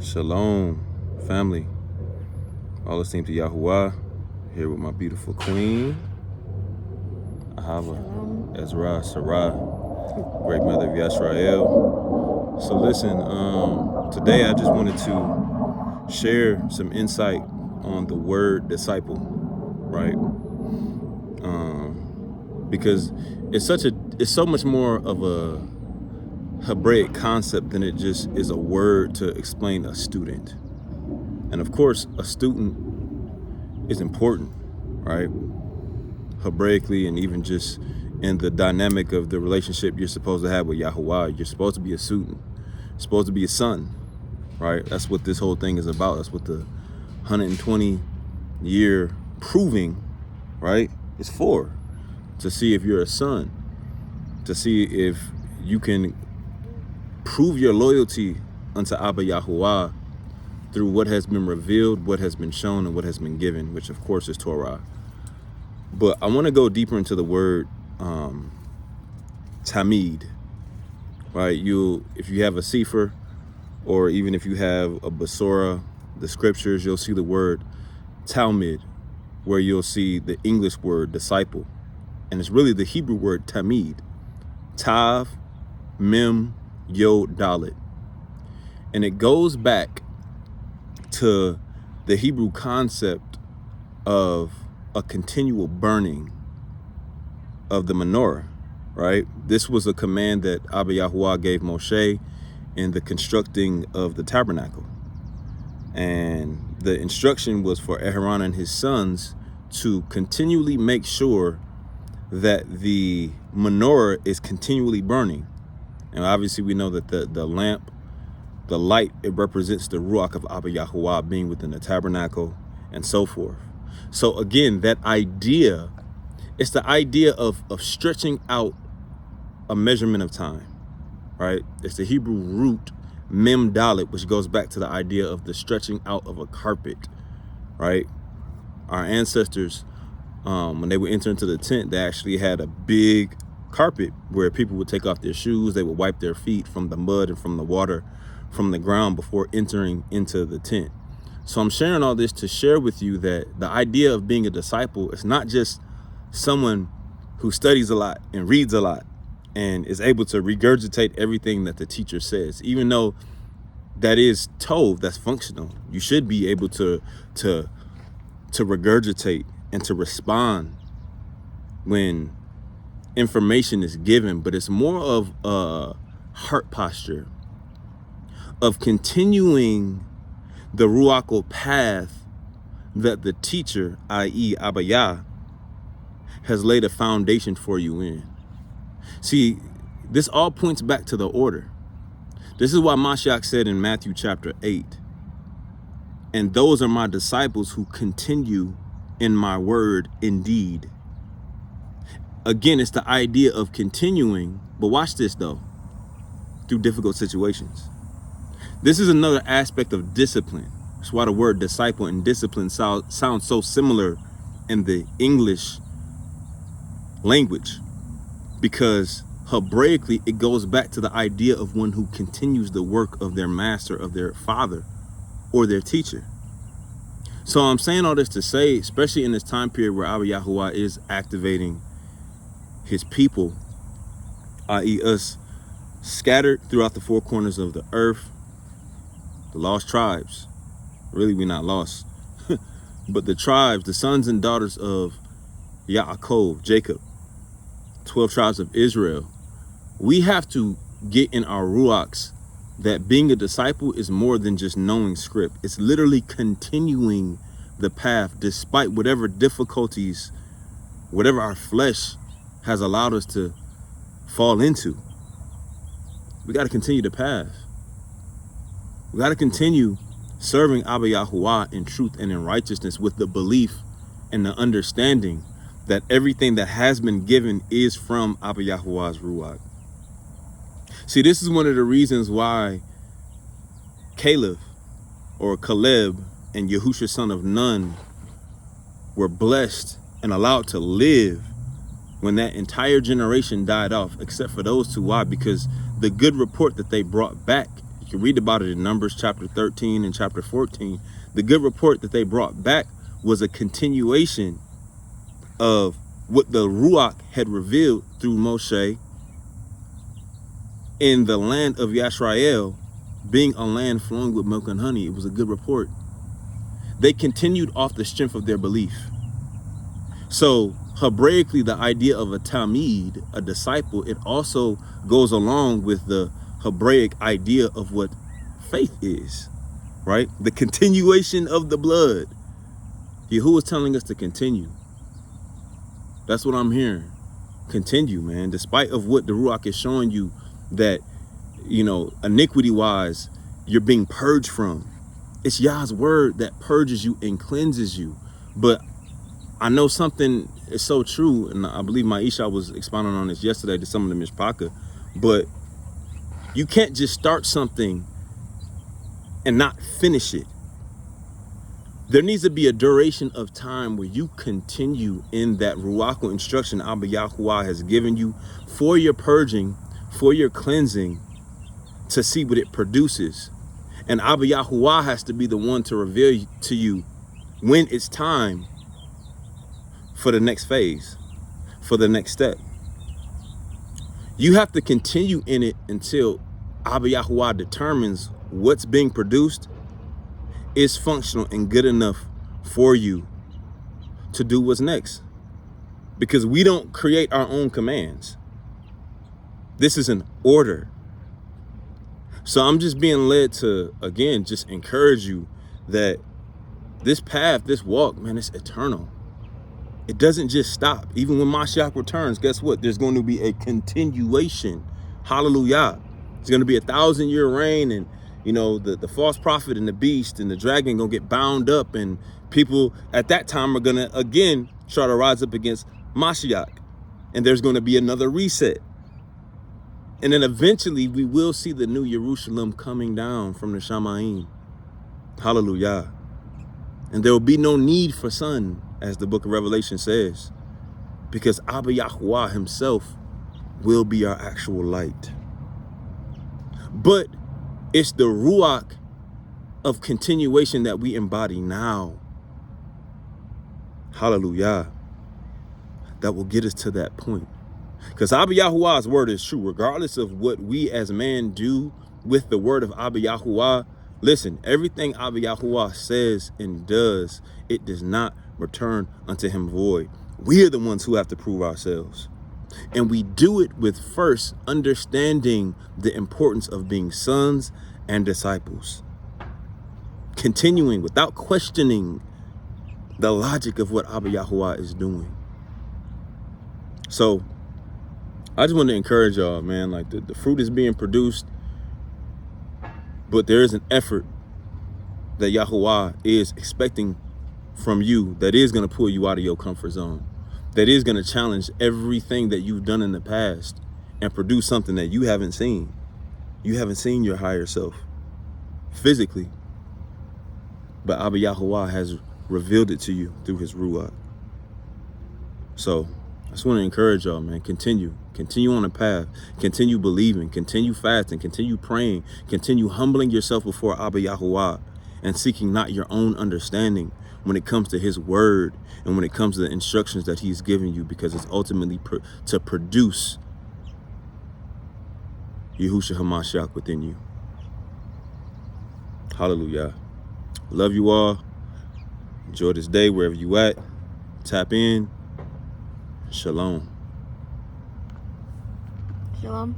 Shalom, family. All esteemed to Yahuwah. Here with my beautiful queen, Ahava, Ezra, Sarah, great mother of Yisrael. So listen, today I just wanted to share some insight on the word disciple, right? Because it's so much more of a Hebraic concept than it just is a word to explain a student. And of course, a student is important, right? Hebraically, and even just in the dynamic of the relationship you're supposed to have with Yahuwah. You're supposed to be a student, you're supposed to be a son, right? That's what this whole thing is about. That's what the 120-year proving, right, is for. To see if you're a son, to see if you can prove your loyalty unto Abba Yahuwah through what has been revealed, what has been shown, and what has been given, which of course is Torah. But I want to go deeper into the word tamid, right? If you have a sefer, or even if you have a basora, the scriptures, you'll see the word Talmid, where you'll see the English word disciple. And it's really the Hebrew word tamid, tav, mem, yod, dalet. And it goes back to the Hebrew concept of a continual burning of the menorah, right? This was a command that Abba Yahuwah gave Moshe in the constructing of the tabernacle. And the instruction was for Aaron and his sons to continually make sure that the menorah is continually burning. And obviously we know that the lamp, the light, it represents the Ruach of Abba Yahuwah being within the tabernacle and so forth. So again, that idea, it's the idea of stretching out a measurement of time, right? It's the Hebrew root mem dalet, which goes back to the idea of the stretching out of a carpet, right? Our ancestors, when they would enter into the tent, they actually had a big carpet where people would take off their shoes. They would wipe their feet from the mud and from the water from the ground before entering into the tent. So I'm sharing all this to share with you that the idea of being a disciple is not just someone who studies a lot and reads a lot and is able to regurgitate everything that the teacher says. Even though that is tov, that's functional, you should be able to regurgitate and to respond when information is given. But it's more of a heart posture of continuing the Ruach path that the teacher, i.e. Abba Yah, has laid a foundation for you in. See, this all points back to the order. This is why Mashiach said in Matthew chapter 8, and those are my disciples who continue in my word indeed. Again, it's the idea of continuing, but watch this though, through difficult situations. This is another aspect of discipline. That's why the word disciple and discipline sound so similar in the English language, because Hebraically it goes back to the idea of one who continues the work of their master, of their father, or their teacher. So I'm saying all this to say, especially in this time period where Abba Yahuwah is activating his people, i.e. us, scattered throughout the four corners of the earth, the lost tribes. Really, we're not lost. But the tribes, the sons and daughters of Yaakov, Jacob, 12 tribes of Israel, we have to get in our ruachs that being a disciple is more than just knowing script. It's literally continuing the path despite whatever difficulties, whatever our flesh has allowed us to fall into. We got to continue the path. We got to continue serving Abba Yahuwah in truth and in righteousness, with the belief and the understanding that everything that has been given is from Abba Yahuwah's Ruach. See, this is one of the reasons why Caleb and Yahusha son of Nun were blessed and allowed to live when that entire generation died off, except for those two. Why? Because the good report that they brought back, can read about it in Numbers chapter 13 and chapter 14. The good report that they brought back was a continuation of what the Ruach had revealed through Moshe in the land of Yisrael, being a land flowing with milk and honey. It was a good report. They continued off the strength of their belief. So Hebraically, the idea of a tamid, a disciple, it also goes along with the Hebraic idea of what faith is, right? The continuation of the blood. Yahuwah is telling us to continue. That's what I'm hearing. Continue, man. Despite of what the Ruach is showing you that, you know, iniquity-wise, you're being purged from. It's Yah's word that purges you and cleanses you. But I know something is so true, and I believe Maisha was expounding on this yesterday to some of the Mishpaka, but you can't just start something and not finish it. There needs to be a duration of time where you continue in that Ruach instruction Abba Yahuwah has given you for your purging, for your cleansing, to see what it produces. And Abba Yahuwah has to be the one to reveal to you when it's time for the next phase, for the next step. You have to continue in it until Abba Yahuwah determines what's being produced is functional and good enough for you to do what's next. Because we don't create our own commands. This is an order. So I'm just being led to, again, just encourage you that this path, this walk, man, it's eternal. It doesn't just stop. Even when Mashiach returns, guess what? There's going to be a continuation. Hallelujah. It's going to be 1,000-year reign, and you know, the false prophet and the beast and the dragon gonna get bound up, and people at that time are gonna again try to rise up against Mashiach, and there's gonna be another reset. And then eventually we will see the new Jerusalem coming down from the Shamayim. Hallelujah. And there will be no need for sun, as the book of Revelation says, because Abba Yahuwah himself will be our actual light. But it's the Ruach of continuation that we embody now. Hallelujah. That will get us to that point. Because Abba Yahuwah's word is true. Regardless of what we as man do with the word of Abba Yahuwah, listen, everything Abba Yahuwah says and does, it does not return unto him void. We are the ones who have to prove ourselves. And we do it with first understanding the importance of being sons and disciples. Continuing without questioning the logic of what Abba Yahuwah is doing. So I just want to encourage y'all, man, like the fruit is being produced, but there is an effort that Yahuwah is expecting from you that is going to pull you out of your comfort zone, that is going to challenge everything that you've done in the past and produce something that you haven't seen. You haven't seen your higher self physically, but Abba Yahuwah has revealed it to you through his Ruach. So I just want to encourage y'all, man, continue on the path, continue believing, continue fasting, continue praying, continue humbling yourself before Abba Yahuwah and seeking not your own understanding when it comes to his word and when it comes to the instructions that he's given you, because it's ultimately to produce Yahushua HaMashiach within you. Hallelujah. Love you all. Enjoy this day wherever you at. Tap in. Shalom. Shalom.